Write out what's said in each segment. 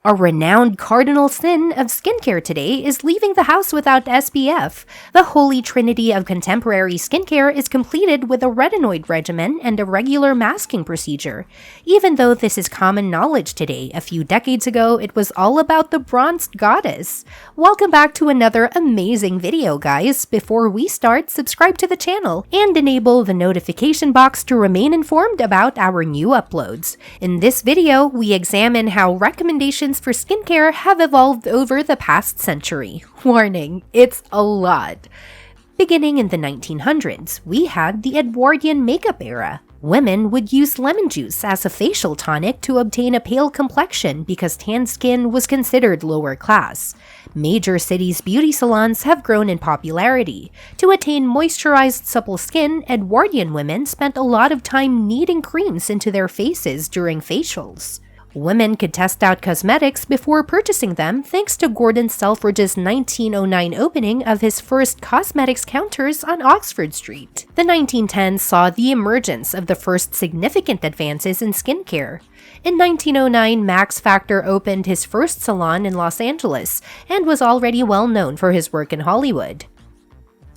A renowned cardinal sin of skincare today is leaving the house without SPF. The holy trinity of contemporary skincare is completed with a retinoid regimen and a regular masking procedure. Even though this is common knowledge today, a few decades ago it was all about the bronzed goddess. Welcome back to another amazing video, guys. Before we start, subscribe to the channel and enable the notification box to remain informed about our new uploads. In this video, we examine how recommendations for skincare have evolved over the past century. Warning, it's a lot. Beginning in the 1900s, we had the Edwardian makeup era. Women would use lemon juice as a facial tonic to obtain a pale complexion because tan skin was considered lower class. Major cities' beauty salons have grown in popularity. To attain moisturized, supple skin, Edwardian women spent a lot of time kneading creams into their faces during facials. Women could test out cosmetics before purchasing them thanks to Gordon Selfridge's 1909 opening of his first cosmetics counters on Oxford Street. The 1910s saw the emergence of the first significant advances in skincare. In 1909, Max Factor opened his first salon in Los Angeles and was already well known for his work in Hollywood.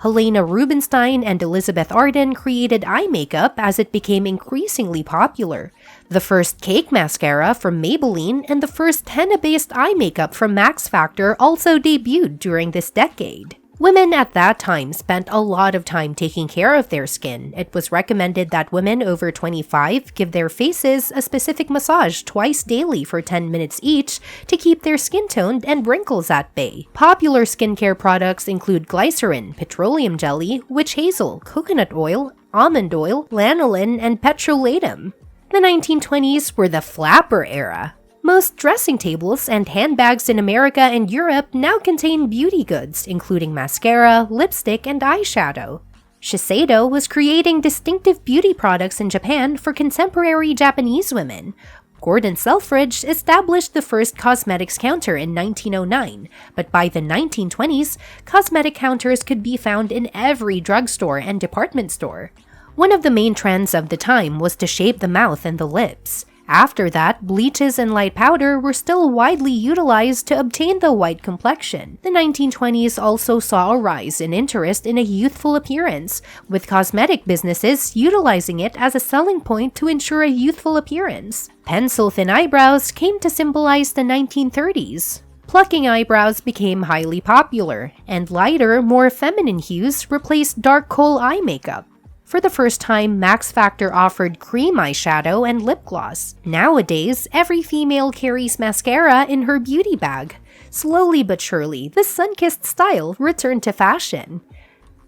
Helena Rubinstein and Elizabeth Arden created eye makeup as it became increasingly popular. The first cake mascara from Maybelline and the first henna-based eye makeup from Max Factor also debuted during this decade. Women at that time spent a lot of time taking care of their skin. It was recommended that women over 25 give their faces a specific massage twice daily for 10 minutes each to keep their skin toned and wrinkles at bay. Popular skincare products include glycerin, petroleum jelly, witch hazel, coconut oil, almond oil, lanolin, and petrolatum. The 1920s were the flapper era. Most dressing tables and handbags in America and Europe now contain beauty goods, including mascara, lipstick, and eyeshadow. Shiseido was creating distinctive beauty products in Japan for contemporary Japanese women. Gordon Selfridge established the first cosmetics counter in 1909, but by the 1920s, cosmetic counters could be found in every drugstore and department store. One of the main trends of the time was to shape the mouth and the lips. After that, bleaches and light powder were still widely utilized to obtain the white complexion. The 1920s also saw a rise in interest in a youthful appearance, with cosmetic businesses utilizing it as a selling point to ensure a youthful appearance. Pencil-thin eyebrows came to symbolize the 1930s. Plucking eyebrows became highly popular, and lighter, more feminine hues replaced dark kohl eye makeup. For the first time, Max Factor offered cream eyeshadow and lip gloss. Nowadays, every female carries mascara in her beauty bag. Slowly but surely, the sun-kissed style returned to fashion.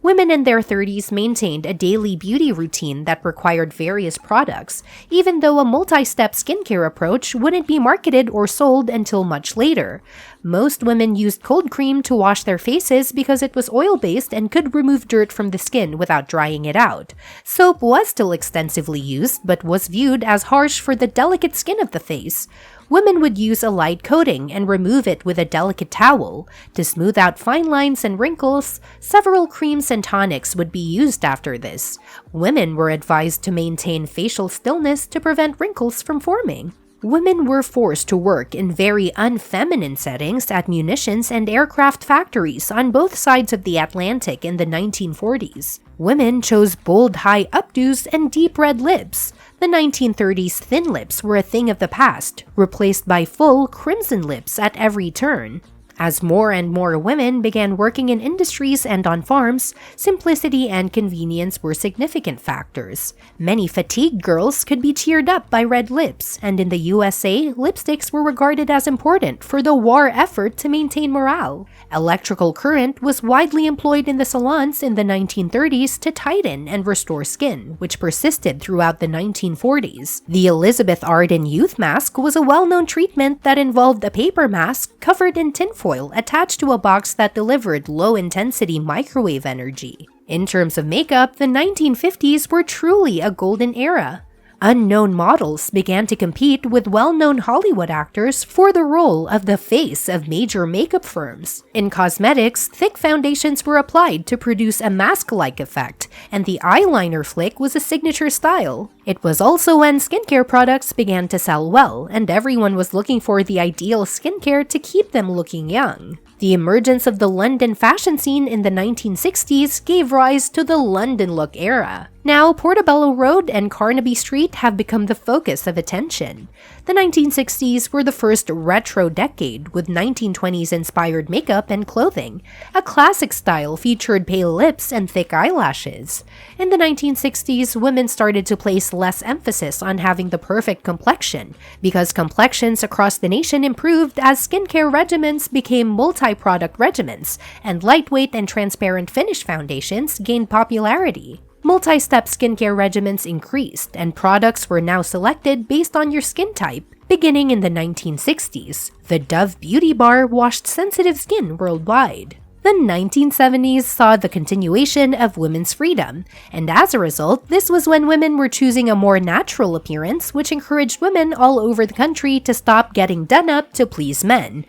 Women in their 30s maintained a daily beauty routine that required various products, even though a multi-step skincare approach wouldn't be marketed or sold until much later. Most women used cold cream to wash their faces because it was oil-based and could remove dirt from the skin without drying it out. Soap was still extensively used, but was viewed as harsh for the delicate skin of the face. Women would use a light coating and remove it with a delicate towel. To smooth out fine lines and wrinkles, several creams and tonics would be used after this. Women were advised to maintain facial stillness to prevent wrinkles from forming. Women were forced to work in very unfeminine settings at munitions and aircraft factories on both sides of the Atlantic in the 1940s. Women chose bold high updos and deep red lips. The 1930s thin lips were a thing of the past, replaced by full crimson lips at every turn. As more and more women began working in industries and on farms, simplicity and convenience were significant factors. Many fatigued girls could be cheered up by red lips, and in the USA, lipsticks were regarded as important for the war effort to maintain morale. Electrical current was widely employed in the salons in the 1930s to tighten and restore skin, which persisted throughout the 1940s. The Elizabeth Arden Youth Mask was a well-known treatment that involved a paper mask covered in tinfoil attached to a box that delivered low-intensity microwave energy. In terms of makeup, the 1950s were truly a golden era. Unknown models began to compete with well-known Hollywood actors for the role of the face of major makeup firms. In cosmetics, thick foundations were applied to produce a mask-like effect, and the eyeliner flick was a signature style. It was also when skincare products began to sell well, and everyone was looking for the ideal skincare to keep them looking young. The emergence of the London fashion scene in the 1960s gave rise to the London look era. Now, Portobello Road and Carnaby Street have become the focus of attention. The 1960s were the first retro decade with 1920s-inspired makeup and clothing. A classic style featured pale lips and thick eyelashes. In the 1960s, women started to place less emphasis on having the perfect complexion, because complexions across the nation improved as skincare regimens became multi-product regimens, and lightweight and transparent finish foundations gained popularity. Multi-step skincare regimens increased, and products were now selected based on your skin type. Beginning in the 1960s, the Dove Beauty Bar washed sensitive skin worldwide. The 1970s saw the continuation of women's freedom, and as a result, this was when women were choosing a more natural appearance, which encouraged women all over the country to stop getting done up to please men.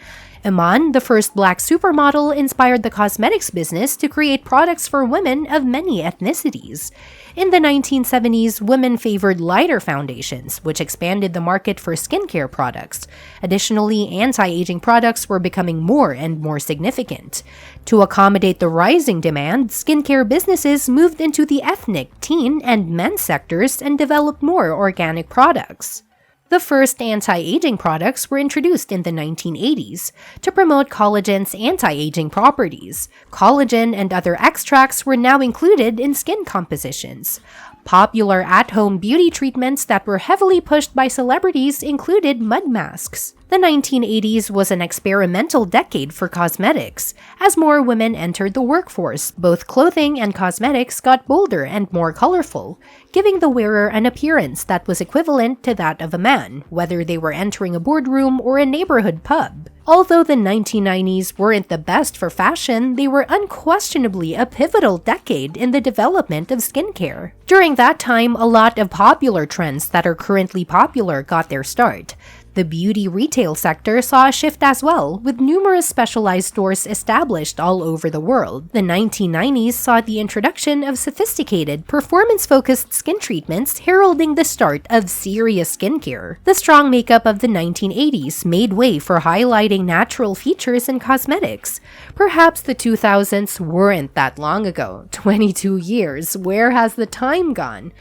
Iman, the first black supermodel, inspired the cosmetics business to create products for women of many ethnicities. In the 1970s, women favored lighter foundations, which expanded the market for skincare products. Additionally, anti-aging products were becoming more and more significant. To accommodate the rising demand, skincare businesses moved into the ethnic, teen, and men's sectors and developed more organic products. The first anti-aging products were introduced in the 1980s to promote collagen's anti-aging properties. Collagen and other extracts were now included in skin compositions. Popular at-home beauty treatments that were heavily pushed by celebrities included mud masks. The 1980s was an experimental decade for cosmetics. As more women entered the workforce, both clothing and cosmetics got bolder and more colorful, giving the wearer an appearance that was equivalent to that of a man, whether they were entering a boardroom or a neighborhood pub. Although the 1990s weren't the best for fashion, they were unquestionably a pivotal decade in the development of skincare. During that time, a lot of popular trends that are currently popular got their start. The beauty retail sector saw a shift as well, with numerous specialized stores established all over the world. The 1990s saw the introduction of sophisticated, performance-focused skin treatments heralding the start of serious skincare. The strong makeup of the 1980s made way for highlighting natural features in cosmetics. Perhaps the 2000s weren't that long ago. 22 years, where has the time gone?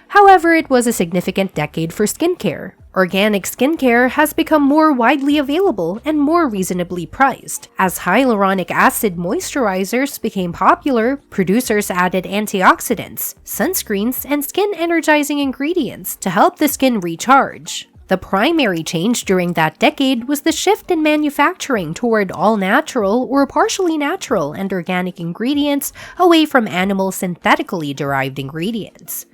However, it was a significant decade for skincare. Organic skincare has become more widely available and more reasonably priced. As hyaluronic acid moisturizers became popular, producers added antioxidants, sunscreens, and skin-energizing ingredients to help the skin recharge. The primary change during that decade was the shift in manufacturing toward all-natural or partially natural and organic ingredients away from animal synthetically derived ingredients.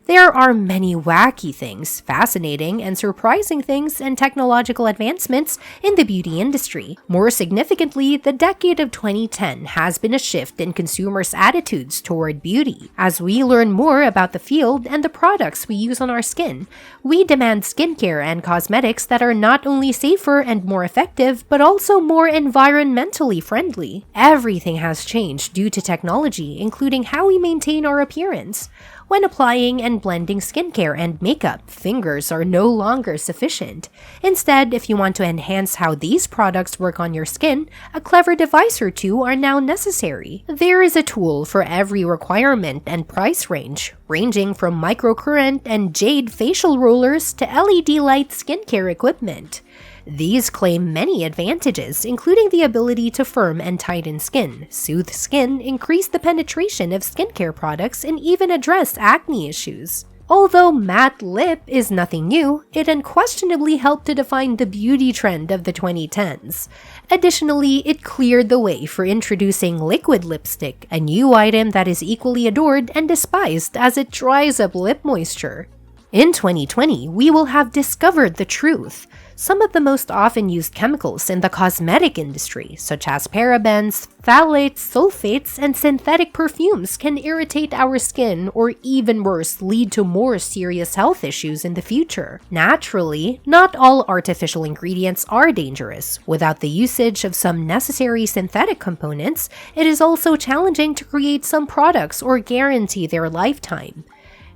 There are many wacky things, fascinating and surprising things, and technological advancements in the beauty industry. More significantly, the decade of 2010 has been a shift in consumers' attitudes toward beauty. As we learn more about the field and the products we use on our skin, we demand skincare and cosmetics that are not only safer and more effective, but also more environmentally friendly. Everything has changed due to technology, including how we maintain our appearance. When applying and blending skincare and makeup, fingers are no longer sufficient. Instead, if you want to enhance how these products work on your skin, a clever device or two are now necessary. There is a tool for every requirement and price range, ranging from microcurrent and jade facial rollers to LED light skincare equipment. These claim many advantages, including the ability to firm and tighten skin, soothe skin, increase the penetration of skincare products, and even address acne issues. Although matte lip is nothing new, it unquestionably helped to define the beauty trend of the 2010s. Additionally, it cleared the way for introducing liquid lipstick, a new item that is equally adored and despised as it dries up lip moisture. In 2020, we will have discovered the truth. Some of the most often used chemicals in the cosmetic industry, such as parabens, phthalates, sulfates, and synthetic perfumes, can irritate our skin or even worse, lead to more serious health issues in the future. Naturally, not all artificial ingredients are dangerous. Without the usage of some necessary synthetic components, it is also challenging to create some products or guarantee their lifetime.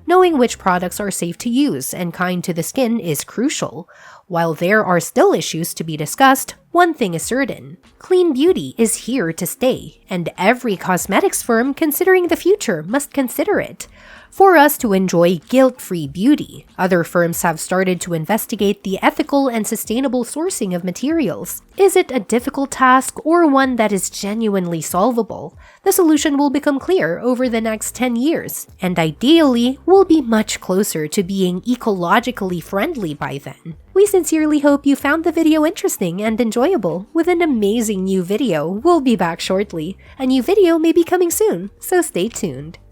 Knowing which products are safe to use and kind to the skin is crucial. While there are still issues to be discussed, one thing is certain: clean beauty is here to stay, and every cosmetics firm considering the future must consider it. For us to enjoy guilt-free beauty, other firms have started to investigate the ethical and sustainable sourcing of materials. Is it a difficult task or one that is genuinely solvable? The solution will become clear over the next 10 years, and ideally, we'll be much closer to being ecologically friendly by then. We sincerely hope you found the video interesting and enjoyable. With an amazing new video, we'll be back shortly. A new video may be coming soon, so stay tuned.